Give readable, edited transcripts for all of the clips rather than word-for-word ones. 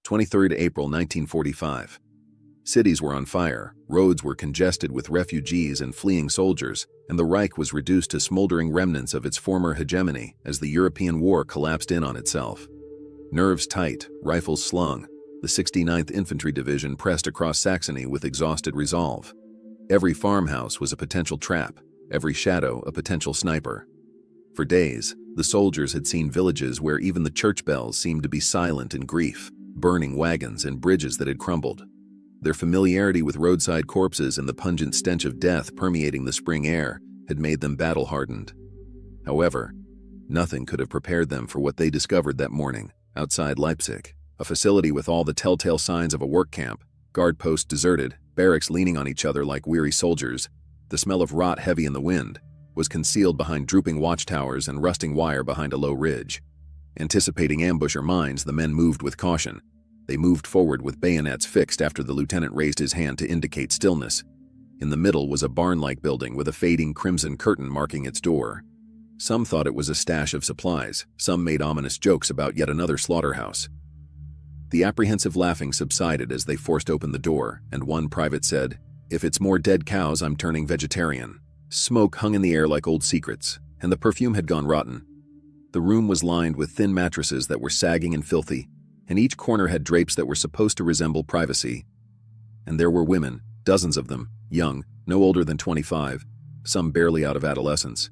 23rd April 1945. Cities were on fire, roads were congested with refugees and fleeing soldiers, and the Reich was reduced to smoldering remnants of its former hegemony as the European war collapsed in on itself. Nerves tight, rifles slung, the 69th Infantry Division pressed across Saxony with exhausted resolve. Every farmhouse was a potential trap, every shadow a potential sniper. For days, the soldiers had seen villages where even the church bells seemed to be silent in grief, burning wagons and bridges that had crumbled. Their familiarity with roadside corpses and the pungent stench of death permeating the spring air had made them battle-hardened. However, nothing could have prepared them for what they discovered that morning outside Leipzig, a facility with all the telltale signs of a work camp, guard posts deserted, barracks leaning on each other like weary soldiers. The smell of rot heavy in the wind was concealed behind drooping watchtowers and rusting wire behind a low ridge. Anticipating ambush or mines, the men moved with caution. They moved forward with bayonets fixed after the lieutenant raised his hand to indicate stillness. In the middle was a barn-like building with a fading crimson curtain marking its door. Some thought it was a stash of supplies, some made ominous jokes about yet another slaughterhouse. The apprehensive laughing subsided as they forced open the door, and one private said, "If it's more dead cows, I'm turning vegetarian." Smoke hung in the air like old secrets, and the perfume had gone rotten. The room was lined with thin mattresses that were sagging and filthy, and each corner had drapes that were supposed to resemble privacy. And there were women, dozens of them, young, no older than 25, some barely out of adolescence,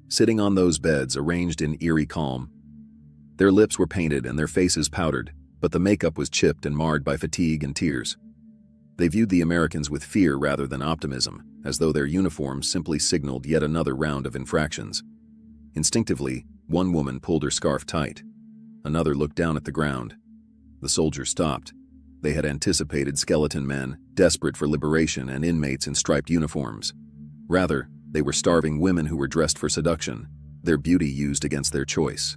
sitting on those beds arranged in eerie calm. Their lips were painted and their faces powdered, but the makeup was chipped and marred by fatigue and tears. They viewed the Americans with fear rather than optimism, as though their uniforms simply signaled yet another round of infractions. Instinctively, one woman pulled her scarf tight. Another looked down at the ground. The soldiers stopped. They had anticipated skeleton men, desperate for liberation, and inmates in striped uniforms. Rather, they were starving women who were dressed for seduction, their beauty used against their choice.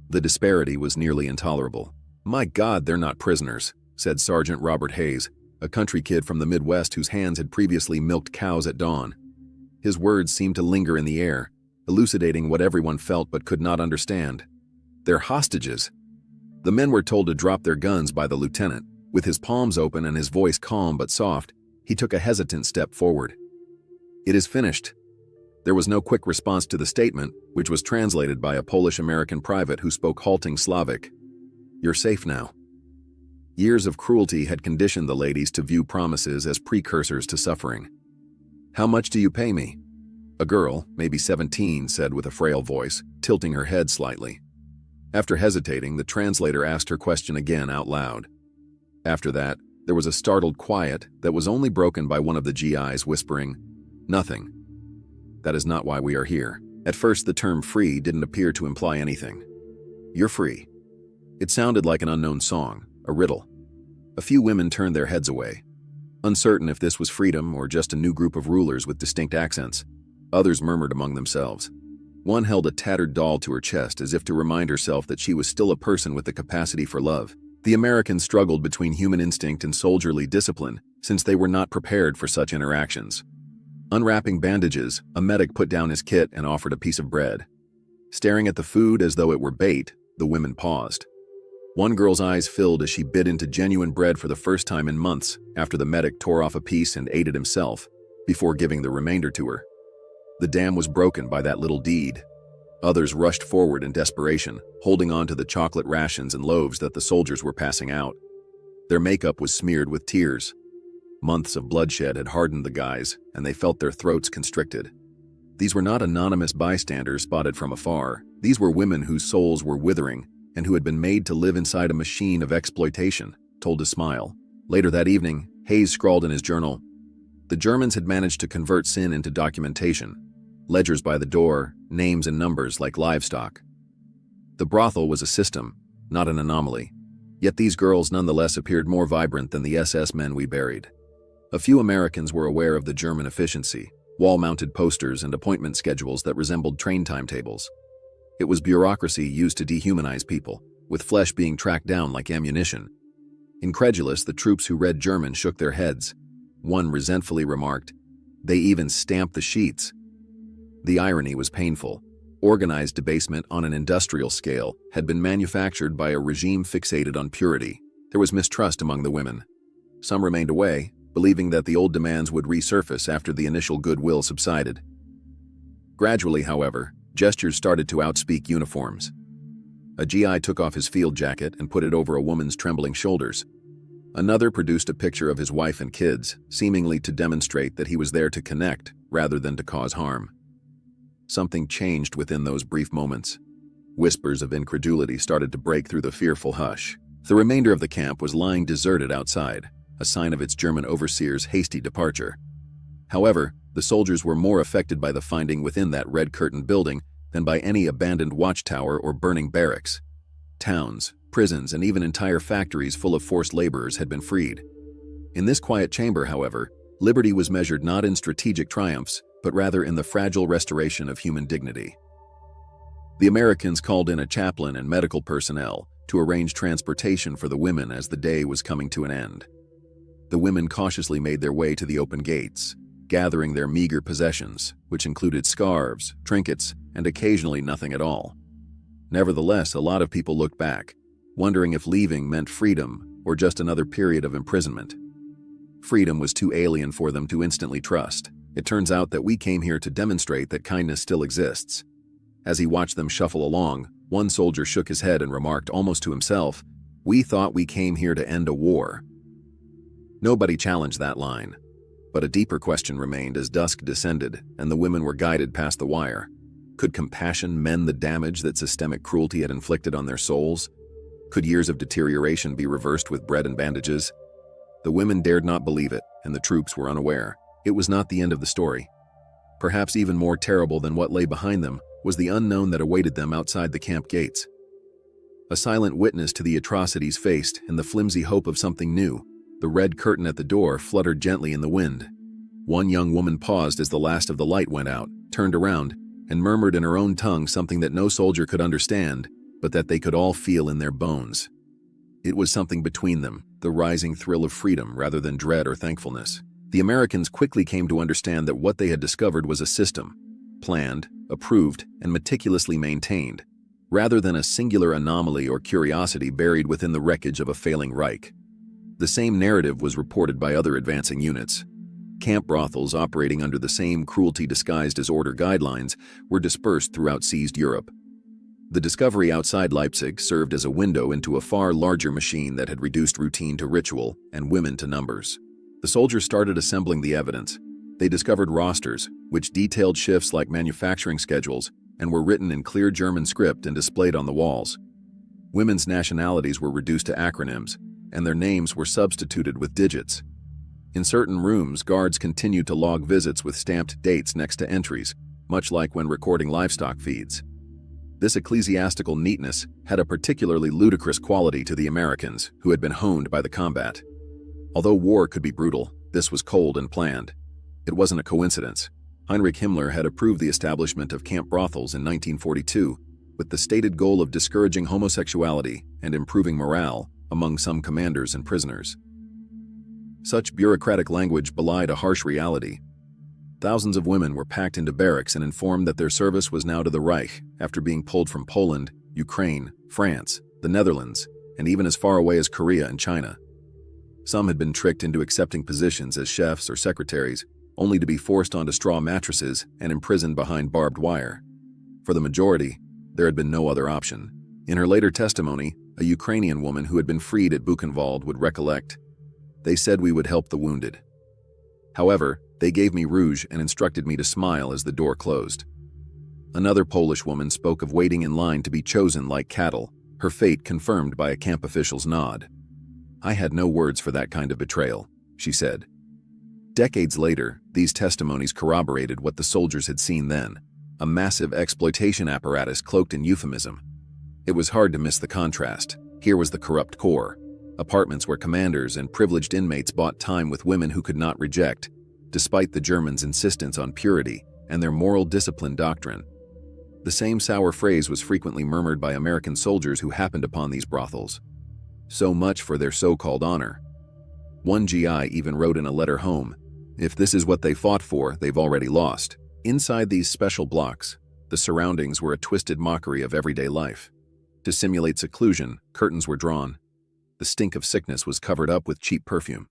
The disparity was nearly intolerable. "My God, they're not prisoners," said Sergeant Robert Hayes, a country kid from the Midwest whose hands had previously milked cows at dawn. His words seemed to linger in the air, elucidating what everyone felt but could not understand. "They're hostages." The men were told to drop their guns by the lieutenant. With his palms open and his voice calm but soft, he took a hesitant step forward. "It is finished." There was no quick response to the statement, which was translated by a Polish-American private who spoke halting Slavic. "You're safe now." Years of cruelty had conditioned the ladies to view promises as precursors to suffering. "How much do you pay me?" A girl, maybe 17, said with a frail voice, tilting her head slightly. After hesitating, the translator asked her question again out loud. After that, there was a startled quiet that was only broken by one of the GIs whispering, "Nothing. That is not why we are here." At first, the term free didn't appear to imply anything. "You're free." It sounded like an unknown song, a riddle. A few women turned their heads away, uncertain if this was freedom or just a new group of rulers with distinct accents. Others murmured among themselves. One held a tattered doll to her chest as if to remind herself that she was still a person with the capacity for love. The Americans struggled between human instinct and soldierly discipline, since they were not prepared for such interactions. Unwrapping bandages, a medic put down his kit and offered a piece of bread. Staring at the food as though it were bait, the women paused. One girl's eyes filled as she bit into genuine bread for the first time in months after the medic tore off a piece and ate it himself, before giving the remainder to her. The dam was broken by that little deed. Others rushed forward in desperation, holding on to the chocolate rations and loaves that the soldiers were passing out. Their makeup was smeared with tears. Months of bloodshed had hardened the guys, and they felt their throats constricted. These were not anonymous bystanders spotted from afar. These were women whose souls were withering and who had been made to live inside a machine of exploitation, told to smile. Later that evening, Hayes scrawled in his journal, "The Germans had managed to convert sin into documentation. Ledgers by the door, names and numbers like livestock. The brothel was a system, not an anomaly. Yet these girls nonetheless appeared more vibrant than the SS men we buried." A few Americans were aware of the German efficiency, wall-mounted posters and appointment schedules that resembled train timetables. It was bureaucracy used to dehumanize people, with flesh being tracked down like ammunition. Incredulous, the troops who read German shook their heads. One resentfully remarked, "They even stamped the sheets." The irony was painful. Organized debasement on an industrial scale had been manufactured by a regime fixated on purity. There was mistrust among the women. Some remained away, believing that the old demands would resurface after the initial goodwill subsided. Gradually, however, gestures started to outspeak uniforms. A GI took off his field jacket and put it over a woman's trembling shoulders. Another produced a picture of his wife and kids, seemingly to demonstrate that he was there to connect rather than to cause harm. Something changed within those brief moments. Whispers of incredulity started to break through the fearful hush. The remainder of the camp was lying deserted outside, a sign of its German overseer's hasty departure. However, the soldiers were more affected by the finding within that red-curtained building than by any abandoned watchtower or burning barracks. Towns, prisons, and even entire factories full of forced laborers had been freed. In this quiet chamber, however, liberty was measured not in strategic triumphs, but rather in the fragile restoration of human dignity. The Americans called in a chaplain and medical personnel to arrange transportation for the women as the day was coming to an end. The women cautiously made their way to the open gates, gathering their meager possessions, which included scarves, trinkets, and occasionally nothing at all. Nevertheless, a lot of people looked back, wondering if leaving meant freedom or just another period of imprisonment. Freedom was too alien for them to instantly trust. It turns out that we came here to demonstrate that kindness still exists. As he watched them shuffle along, one soldier shook his head and remarked almost to himself, "We thought we came here to end a war." Nobody challenged that line, but a deeper question remained as dusk descended and the women were guided past the wire. Could compassion mend the damage that systemic cruelty had inflicted on their souls? Could years of deterioration be reversed with bread and bandages? The women dared not believe it, and the troops were unaware. It was not the end of the story. Perhaps even more terrible than what lay behind them was the unknown that awaited them outside the camp gates. A silent witness to the atrocities faced and the flimsy hope of something new, the red curtain at the door fluttered gently in the wind. One young woman paused as the last of the light went out, turned around, and murmured in her own tongue something that no soldier could understand, but that they could all feel in their bones. It was something between them, the rising thrill of freedom rather than dread or thankfulness. The Americans quickly came to understand that what they had discovered was a system, planned, approved, and meticulously maintained, rather than a singular anomaly or curiosity buried within the wreckage of a failing Reich. The same narrative was reported by other advancing units. Camp brothels operating under the same cruelty disguised as order guidelines were dispersed throughout seized Europe. The discovery outside Leipzig served as a window into a far larger machine that had reduced routine to ritual and women to numbers. The soldiers started assembling the evidence. They discovered rosters, which detailed shifts like manufacturing schedules, and were written in clear German script and displayed on the walls. Women's nationalities were reduced to acronyms, and their names were substituted with digits. In certain rooms, guards continued to log visits with stamped dates next to entries, much like when recording livestock feeds. This ecclesiastical neatness had a particularly ludicrous quality to the Americans, who had been honed by the combat. Although war could be brutal, this was cold and planned. It wasn't a coincidence. Heinrich Himmler had approved the establishment of camp brothels in 1942, with the stated goal of discouraging homosexuality and improving morale among some commanders and prisoners. Such bureaucratic language belied a harsh reality. Thousands of women were packed into barracks and informed that their service was now to the Reich after being pulled from Poland, Ukraine, France, the Netherlands, and even as far away as Korea and China. Some had been tricked into accepting positions as chefs or secretaries, only to be forced onto straw mattresses and imprisoned behind barbed wire. For the majority, there had been no other option. In her later testimony, a Ukrainian woman who had been freed at Buchenwald would recollect, "They said we would help the wounded. However, they gave me rouge and instructed me to smile as the door closed." Another Polish woman spoke of waiting in line to be chosen like cattle, her fate confirmed by a camp official's nod. "I had no words for that kind of betrayal," she said. Decades later, these testimonies corroborated what the soldiers had seen then, a massive exploitation apparatus cloaked in euphemism. It was hard to miss the contrast. Here was the corrupt core, apartments where commanders and privileged inmates bought time with women who could not reject, despite the Germans' insistence on purity and their moral discipline doctrine. The same sour phrase was frequently murmured by American soldiers who happened upon these brothels. So much for their so-called honor. One GI even wrote in a letter home, "If this is what they fought for, they've already lost." Inside these special blocks, the surroundings were a twisted mockery of everyday life. To simulate seclusion, curtains were drawn. The stink of sickness was covered up with cheap perfume.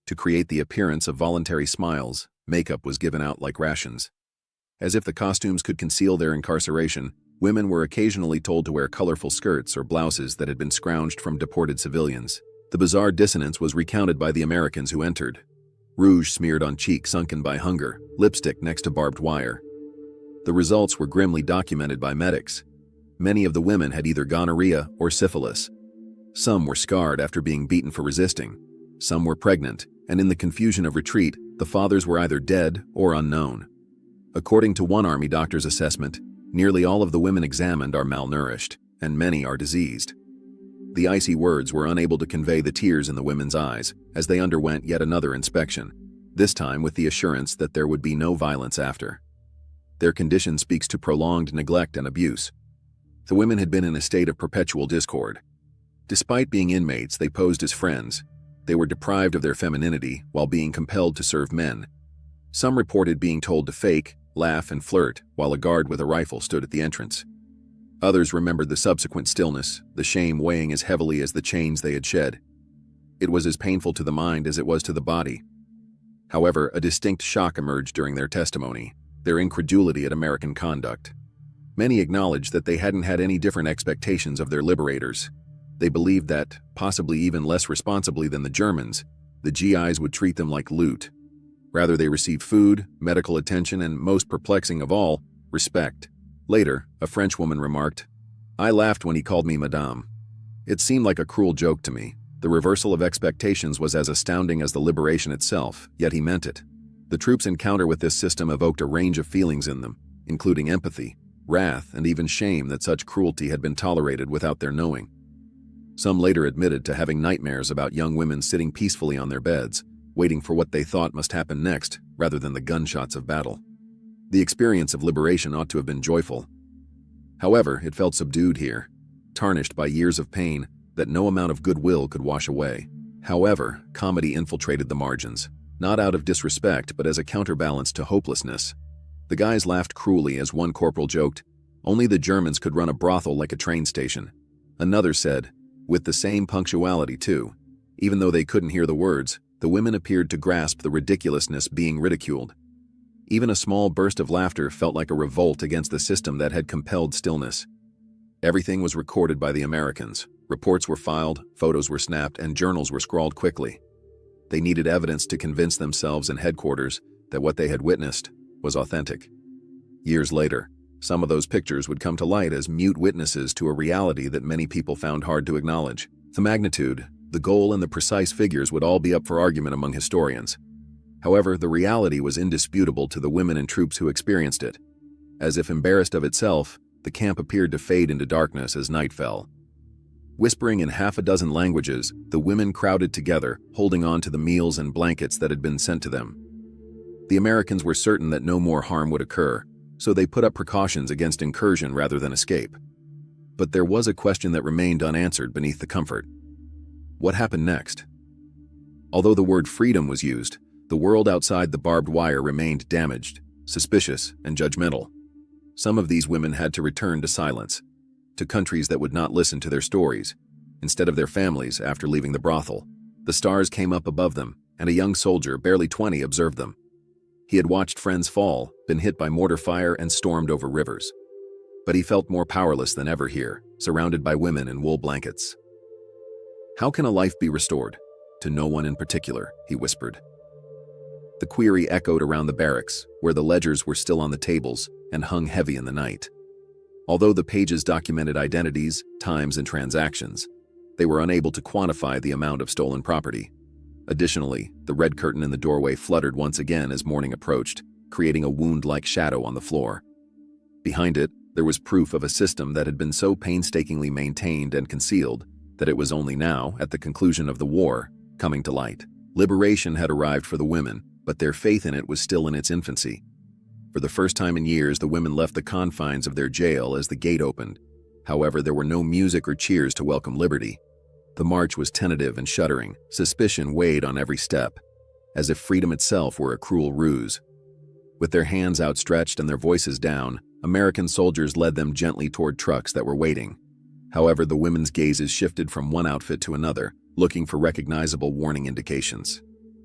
To create the appearance of voluntary smiles, makeup was given out like rations. As if the costumes could conceal their incarceration, women were occasionally told to wear colorful skirts or blouses that had been scrounged from deported civilians. The bizarre dissonance was recounted by the Americans who entered. Rouge smeared on cheek sunken by hunger, lipstick next to barbed wire. The results were grimly documented by medics. Many of the women had either gonorrhea or syphilis. Some were scarred after being beaten for resisting. Some were pregnant, and in the confusion of retreat, the fathers were either dead or unknown. According to one army doctor's assessment, nearly all of the women examined are malnourished, and many are diseased. The icy words were unable to convey the tears in the women's eyes as they underwent yet another inspection, this time with the assurance that there would be no violence after. Their condition speaks to prolonged neglect and abuse. The women had been in a state of perpetual discord. Despite being inmates, they posed as friends. They were deprived of their femininity while being compelled to serve men. Some reported being told to fake, laugh, and flirt while a guard with a rifle stood at the entrance. Others remembered the subsequent stillness, the shame weighing as heavily as the chains they had shed. It was as painful to the mind as it was to the body. However, a distinct shock emerged during their testimony, their incredulity at American conduct. Many acknowledged that they hadn't had any different expectations of their liberators. They believed that, possibly even less responsibly than the Germans, the GIs would treat them like loot. Rather, they received food, medical attention, and, most perplexing of all, respect. Later, a French woman remarked, "I laughed when he called me Madame. It seemed like a cruel joke to me. The reversal of expectations was as astounding as the liberation itself, yet he meant it." The troops' encounter with this system evoked a range of feelings in them, including empathy, wrath, and even shame that such cruelty had been tolerated without their knowing. Some later admitted to having nightmares about young women sitting peacefully on their beds, waiting for what they thought must happen next, rather than the gunshots of battle. The experience of liberation ought to have been joyful. However, it felt subdued here, tarnished by years of pain that no amount of goodwill could wash away. However, comedy infiltrated the margins, not out of disrespect but as a counterbalance to hopelessness. The guys laughed cruelly as one corporal joked, "Only the Germans could run a brothel like a train station." Another said, with the same punctuality too, even though they couldn't hear the words, the women appeared to grasp the ridiculousness being ridiculed. Even a small burst of laughter felt like a revolt against the system that had compelled stillness. Everything was recorded by the Americans. Reports were filed, photos were snapped, and journals were scrawled quickly. They needed evidence to convince themselves and headquarters that what they had witnessed was authentic. Years later, some of those pictures would come to light as mute witnesses to a reality that many people found hard to acknowledge. The magnitude, the goal, and the precise figures would all be up for argument among historians. However, the reality was indisputable to the women and troops who experienced it. As if embarrassed of itself, the camp appeared to fade into darkness as night fell. Whispering in half a dozen languages, the women crowded together, holding on to the meals and blankets that had been sent to them. The Americans were certain that no more harm would occur, so they put up precautions against incursion rather than escape. But there was a question that remained unanswered beneath the comfort. What happened next? Although the word freedom was used, the world outside the barbed wire remained damaged, suspicious, and judgmental. Some of these women had to return to silence, to countries that would not listen to their stories, instead of their families after leaving the brothel. The stars came up above them, and a young soldier, barely 20, observed them. He had watched friends fall, been hit by mortar fire, and stormed over rivers. But he felt more powerless than ever here, surrounded by women in wool blankets. "How can a life be restored? To no one in particular," he whispered. The query echoed around the barracks, where the ledgers were still on the tables and hung heavy in the night. Although the pages documented identities, times, and transactions, they were unable to quantify the amount of stolen property. Additionally, the red curtain in the doorway fluttered once again as morning approached, creating a wound-like shadow on the floor. Behind it, there was proof of a system that had been so painstakingly maintained and concealed that it was only now, at the conclusion of the war, coming to light. Liberation had arrived for the women, but their faith in it was still in its infancy. For the first time in years, the women left the confines of their jail as the gate opened. However, there were no music or cheers to welcome liberty. The march was tentative and shuddering. Suspicion weighed on every step, as if freedom itself were a cruel ruse. With their hands outstretched and their voices down, American soldiers led them gently toward trucks that were waiting. However, the women's gazes shifted from one outfit to another, looking for recognizable warning indications.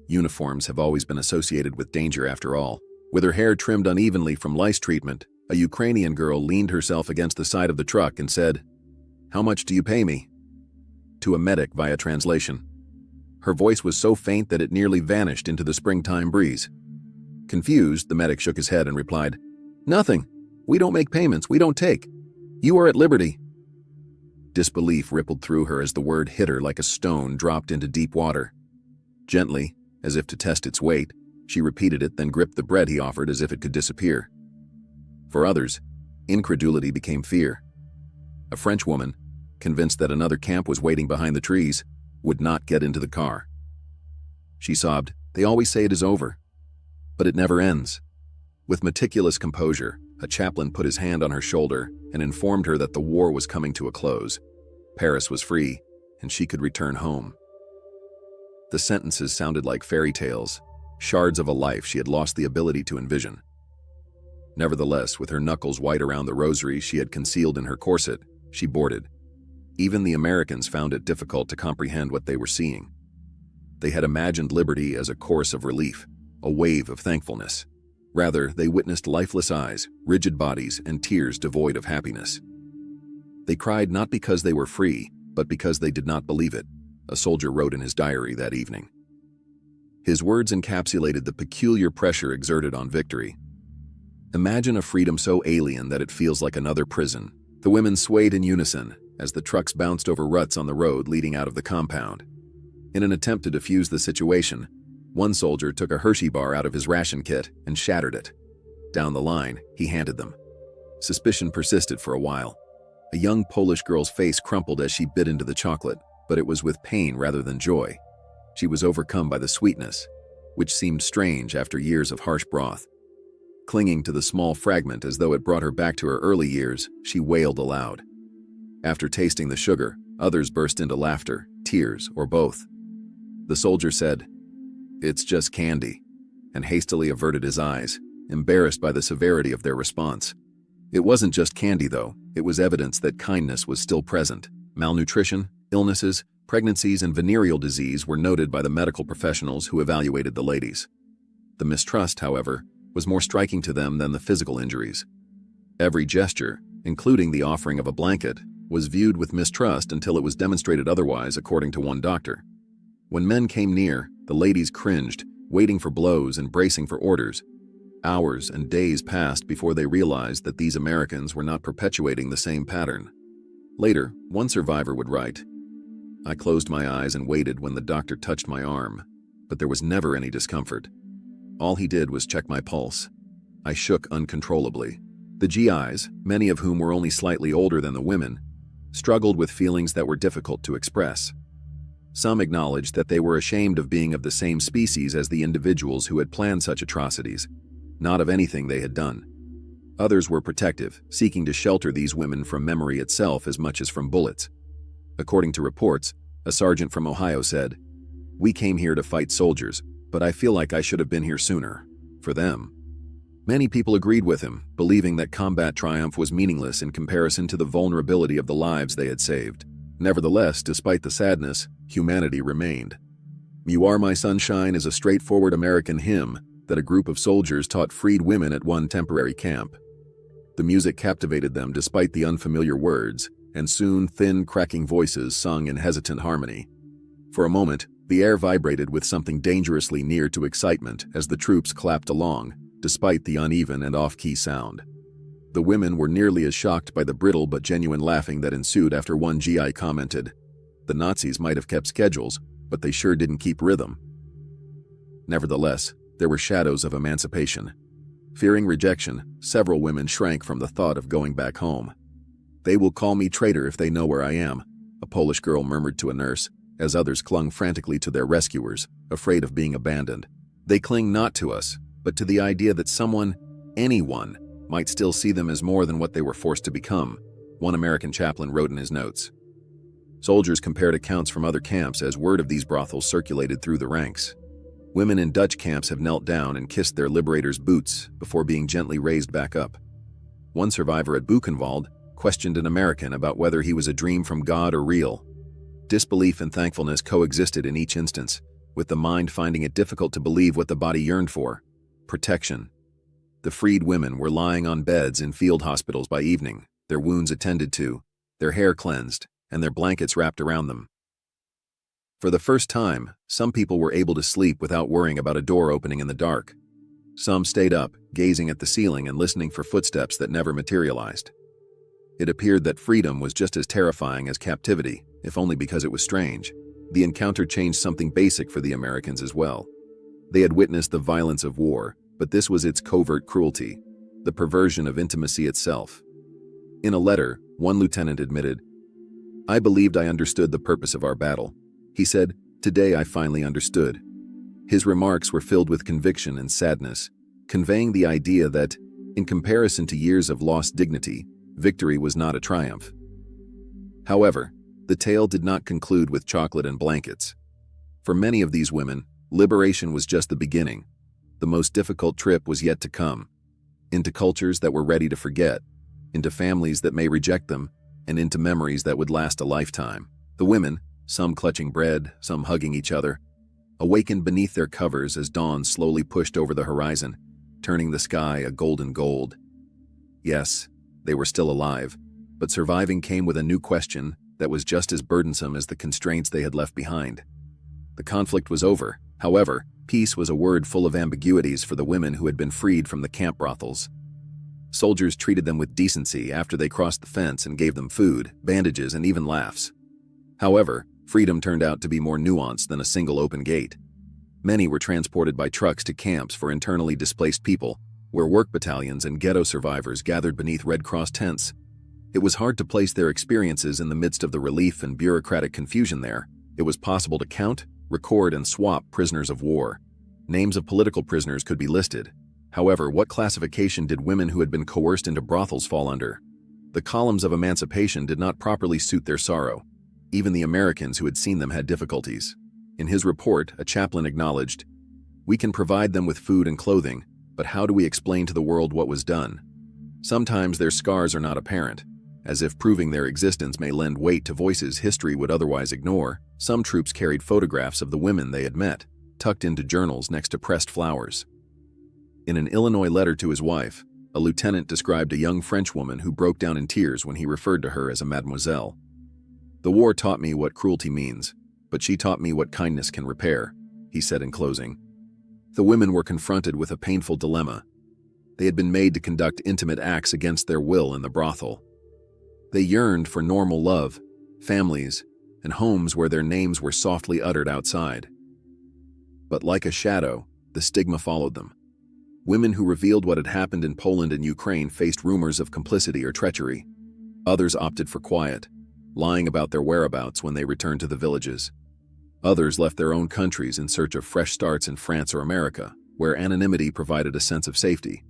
Uniforms have always been associated with danger after all. With her hair trimmed unevenly from lice treatment, a Ukrainian girl leaned herself against the side of the truck and said, "How much do you pay me?" to a medic via translation. Her voice was so faint that it nearly vanished into the springtime breeze. Confused, the medic shook his head and replied, "Nothing. We don't make payments. We don't take. You are at liberty." Disbelief rippled through her as the word hit her like a stone dropped into deep water. Gently, as if to test its weight, she repeated it, then gripped the bread he offered as if it could disappear. For others, incredulity became fear. A French woman, convinced that another camp was waiting behind the trees, would not get into the car. She sobbed, "They always say it is over, but it never ends." With meticulous composure, a chaplain put his hand on her shoulder and informed her that the war was coming to a close. Paris was free, and she could return home. The sentences sounded like fairy tales, shards of a life she had lost the ability to envision. Nevertheless, with her knuckles white around the rosary she had concealed in her corset, she boarded. Even the Americans found it difficult to comprehend what they were seeing. They had imagined liberty as a chorus of relief, a wave of thankfulness. Rather, they witnessed lifeless eyes, rigid bodies, and tears devoid of happiness. They cried not because they were free, but because they did not believe it, a soldier wrote in his diary that evening. His words encapsulated the peculiar pressure exerted on victory. Imagine a freedom so alien that it feels like another prison. The women swayed in unison as the trucks bounced over ruts on the road leading out of the compound. In an attempt to defuse the situation, one soldier took a Hershey bar out of his ration kit and shattered it. Down the line, he handed them. Suspicion persisted for a while. A young Polish girl's face crumpled as she bit into the chocolate, but it was with pain rather than joy. She was overcome by the sweetness, which seemed strange after years of harsh broth. Clinging to the small fragment as though it brought her back to her early years, she wailed aloud. After tasting the sugar, others burst into laughter, tears, or both. The soldier said, "It's just candy," and hastily averted his eyes, embarrassed by the severity of their response. It wasn't just candy, though. It was evidence that kindness was still present. Malnutrition, illnesses, pregnancies, and venereal disease were noted by the medical professionals who evaluated the ladies. The mistrust, however, was more striking to them than the physical injuries. Every gesture, including the offering of a blanket, was viewed with mistrust until it was demonstrated otherwise, according to one doctor. When men came near, the ladies cringed, waiting for blows and bracing for orders. Hours and days passed before they realized that these Americans were not perpetuating the same pattern. Later, one survivor would write, "I closed my eyes and waited when the doctor touched my arm, but there was never any discomfort. All he did was check my pulse. I shook uncontrollably." The GIs, many of whom were only slightly older than the women, struggled with feelings that were difficult to express. Some acknowledged that they were ashamed of being of the same species as the individuals who had planned such atrocities, not of anything they had done. Others were protective, seeking to shelter these women from memory itself as much as from bullets. According to reports, a sergeant from Ohio said, "We came here to fight soldiers, but I feel like I should have been here sooner, for them." Many people agreed with him, believing that combat triumph was meaningless in comparison to the vulnerability of the lives they had saved. Nevertheless, despite the sadness, humanity remained. "You Are My Sunshine" is a straightforward American hymn that a group of soldiers taught freed women at one temporary camp. The music captivated them despite the unfamiliar words, and soon thin, cracking voices sung in hesitant harmony. For a moment, the air vibrated with something dangerously near to excitement as the troops clapped along, despite the uneven and off-key sound. The women were nearly as shocked by the brittle but genuine laughing that ensued after one GI commented, "The Nazis might have kept schedules, but they sure didn't keep rhythm." Nevertheless, there were shadows of emancipation. Fearing rejection, several women shrank from the thought of going back home. "They will call me traitor if they know where I am," a Polish girl murmured to a nurse, as others clung frantically to their rescuers, afraid of being abandoned. "They cling not to us, but to the idea that someone, anyone, might still see them as more than what they were forced to become," one American chaplain wrote in his notes. Soldiers compared accounts from other camps as word of these brothels circulated through the ranks. Women in Dutch camps have knelt down and kissed their liberators' boots before being gently raised back up. One survivor at Buchenwald questioned an American about whether he was a dream from God or real. Disbelief and thankfulness coexisted in each instance, with the mind finding it difficult to believe what the body yearned for: protection. The freed women were lying on beds in field hospitals by evening, their wounds attended to, their hair cleansed, and their blankets wrapped around them. For the first time, some people were able to sleep without worrying about a door opening in the dark. Some stayed up, gazing at the ceiling and listening for footsteps that never materialized. It appeared that freedom was just as terrifying as captivity, if only because it was strange. The encounter changed something basic for the Americans as well. They had witnessed the violence of war, but this was its covert cruelty, the perversion of intimacy itself. In a letter, one lieutenant admitted, "I believed I understood the purpose of our battle." He said, "Today I finally understood." His remarks were filled with conviction and sadness, conveying the idea that, in comparison to years of lost dignity, victory was not a triumph. However, the tale did not conclude with chocolate and blankets. For many of these women, liberation was just the beginning. The most difficult trip was yet to come, into cultures that were ready to forget, into families that may reject them, and into memories that would last a lifetime. The women, some clutching bread, some hugging each other, awakened beneath their covers as dawn slowly pushed over the horizon, turning the sky a golden gold. Yes, they were still alive, but surviving came with a new question that was just as burdensome as the constraints they had left behind. The conflict was over. However, peace was a word full of ambiguities for the women who had been freed from the camp brothels. Soldiers treated them with decency after they crossed the fence and gave them food, bandages, and even laughs. However, freedom turned out to be more nuanced than a single open gate. Many were transported by trucks to camps for internally displaced people, where work battalions and ghetto survivors gathered beneath Red Cross tents. It was hard to place their experiences in the midst of the relief and bureaucratic confusion there. It was possible to count, record, and swap prisoners of war. Names of political prisoners could be listed. However, what classification did women who had been coerced into brothels fall under? The columns of emancipation did not properly suit their sorrow. Even the Americans who had seen them had difficulties. In his report, a chaplain acknowledged, "We can provide them with food and clothing, but how do we explain to the world what was done? Sometimes their scars are not apparent. As if proving their existence may lend weight to voices history would otherwise ignore, some troops carried photographs of the women they had met, tucked into journals next to pressed flowers." In an Illinois letter to his wife, a lieutenant described a young French woman who broke down in tears when he referred to her as a mademoiselle. "The war taught me what cruelty means, but she taught me what kindness can repair," he said in closing. The women were confronted with a painful dilemma. They had been made to conduct intimate acts against their will in the brothel. They yearned for normal love, families, and homes where their names were softly uttered outside. But like a shadow, the stigma followed them. Women who revealed what had happened in Poland and Ukraine faced rumors of complicity or treachery. Others opted for quiet, lying about their whereabouts when they returned to the villages. Others left their own countries in search of fresh starts in France or America, where anonymity provided a sense of safety.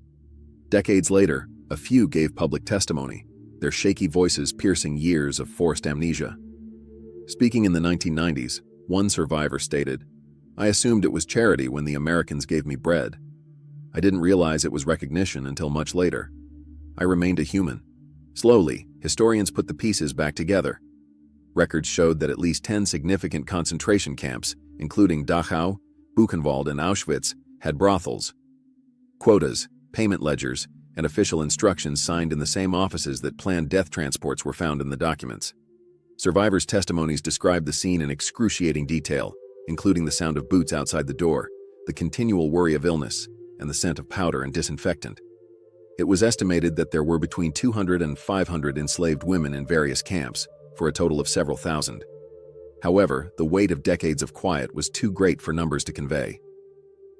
Decades later, a few gave public testimony, their shaky voices piercing years of forced amnesia. Speaking in the 1990s, one survivor stated, "I assumed it was charity when the Americans gave me bread. I didn't realize it was recognition until much later. I remained a human." Slowly, historians put the pieces back together. Records showed that at least 10 significant concentration camps, including Dachau, Buchenwald, and Auschwitz, had brothels. Quotas, payment ledgers, and official instructions signed in the same offices that planned death transports were found in the documents. Survivors' testimonies described the scene in excruciating detail, including the sound of boots outside the door, the continual worry of illness, and the scent of powder and disinfectant. It was estimated that there were between 200 and 500 enslaved women in various camps, for a total of several thousand. However, the weight of decades of quiet was too great for numbers to convey.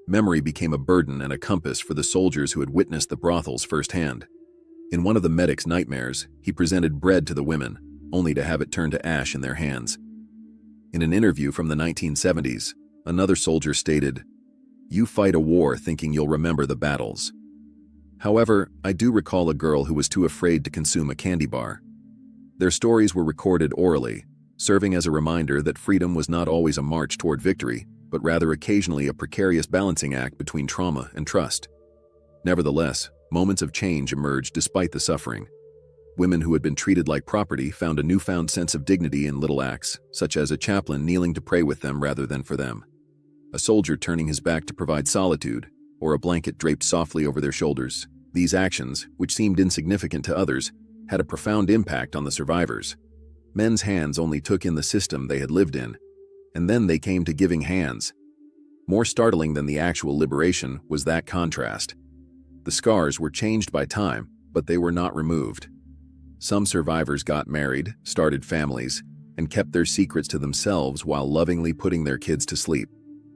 Memory became a burden and a compass for the soldiers who had witnessed the brothels firsthand. In one of the medic's nightmares, he presented bread to the women, only to have it turn to ash in their hands. In an interview from the 1970s, another soldier stated, "You fight a war thinking you'll remember the battles. However, I do recall a girl who was too afraid to consume a candy bar." Their stories were recorded orally, serving as a reminder that freedom was not always a march toward victory, but rather occasionally a precarious balancing act between trauma and trust. Nevertheless, moments of change emerged despite the suffering. Women who had been treated like property found a newfound sense of dignity in little acts, such as a chaplain kneeling to pray with them rather than for them, a soldier turning his back to provide solitude, or a blanket draped softly over their shoulders. These actions, which seemed insignificant to others, had a profound impact on the survivors. Men's hands only took in the system they had lived in, and then they came to giving hands. More startling than the actual liberation was that contrast. The scars were changed by time, but they were not removed. Some survivors got married, started families, and kept their secrets to themselves while lovingly putting their kids to sleep,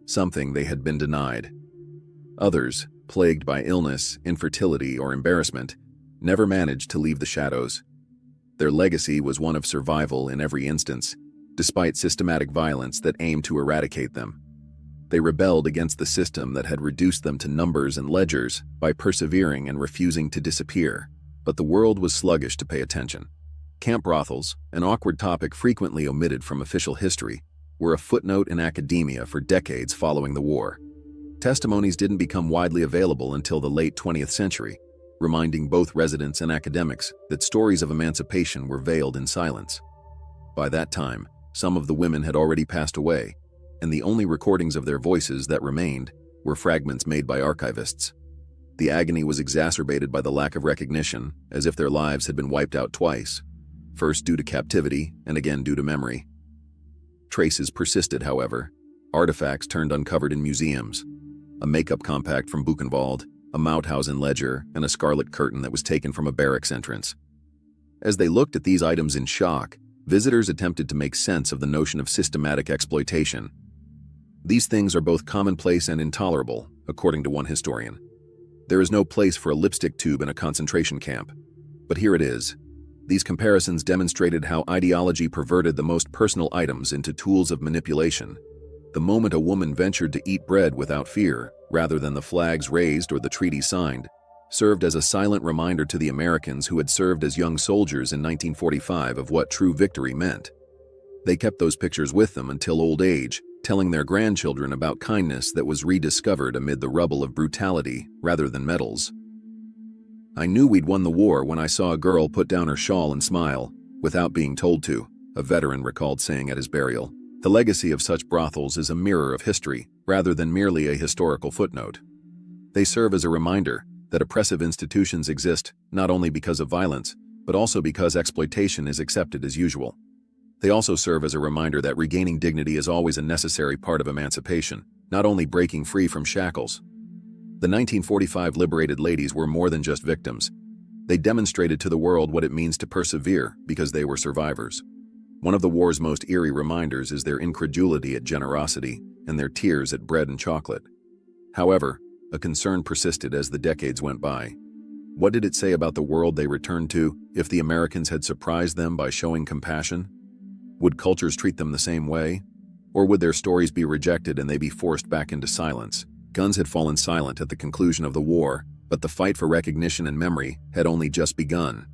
something they had been denied. Others, plagued by illness, infertility, or embarrassment, never managed to leave the shadows. Their legacy was one of survival in every instance, despite systematic violence that aimed to eradicate them. They rebelled against the system that had reduced them to numbers and ledgers by persevering and refusing to disappear. But the world was sluggish to pay attention. Camp brothels, an awkward topic frequently omitted from official history, were a footnote in academia for decades following the war. Testimonies didn't become widely available until the late 20th century, reminding both residents and academics that stories of emancipation were veiled in silence. By that time, some of the women had already passed away, and the only recordings of their voices that remained were fragments made by archivists. The agony was exacerbated by the lack of recognition, as if their lives had been wiped out twice, first due to captivity and again due to memory. Traces persisted, however. Artifacts turned uncovered in museums. A makeup compact from Buchenwald, a Mauthausen ledger, and a scarlet curtain that was taken from a barracks entrance. As they looked at these items in shock, visitors attempted to make sense of the notion of systematic exploitation. These things are both commonplace and intolerable, according to one historian. There is no place for a lipstick tube in a concentration camp. But here it is. These comparisons demonstrated how ideology perverted the most personal items into tools of manipulation. The moment a woman ventured to eat bread without fear, rather than the flags raised or the treaty signed, served as a silent reminder to the Americans who had served as young soldiers in 1945 of what true victory meant. They kept those pictures with them until old age, telling their grandchildren about kindness that was rediscovered amid the rubble of brutality rather than medals. "I knew we'd won the war when I saw a girl put down her shawl and smile, without being told to," a veteran recalled saying at his burial. The legacy of such brothels is a mirror of history, rather than merely a historical footnote. They serve as a reminder that oppressive institutions exist not only because of violence, but also because exploitation is accepted as usual. They also serve as a reminder that regaining dignity is always a necessary part of emancipation, not only breaking free from shackles. The 1945 liberated ladies were more than just victims. They demonstrated to the world what it means to persevere because they were survivors. One of the war's most eerie reminders is their incredulity at generosity and their tears at bread and chocolate. However, a concern persisted as the decades went by. What did it say about the world they returned to if the Americans had surprised them by showing compassion? Would cultures treat them the same way? Or would their stories be rejected and they be forced back into silence? Guns had fallen silent at the conclusion of the war, but the fight for recognition and memory had only just begun.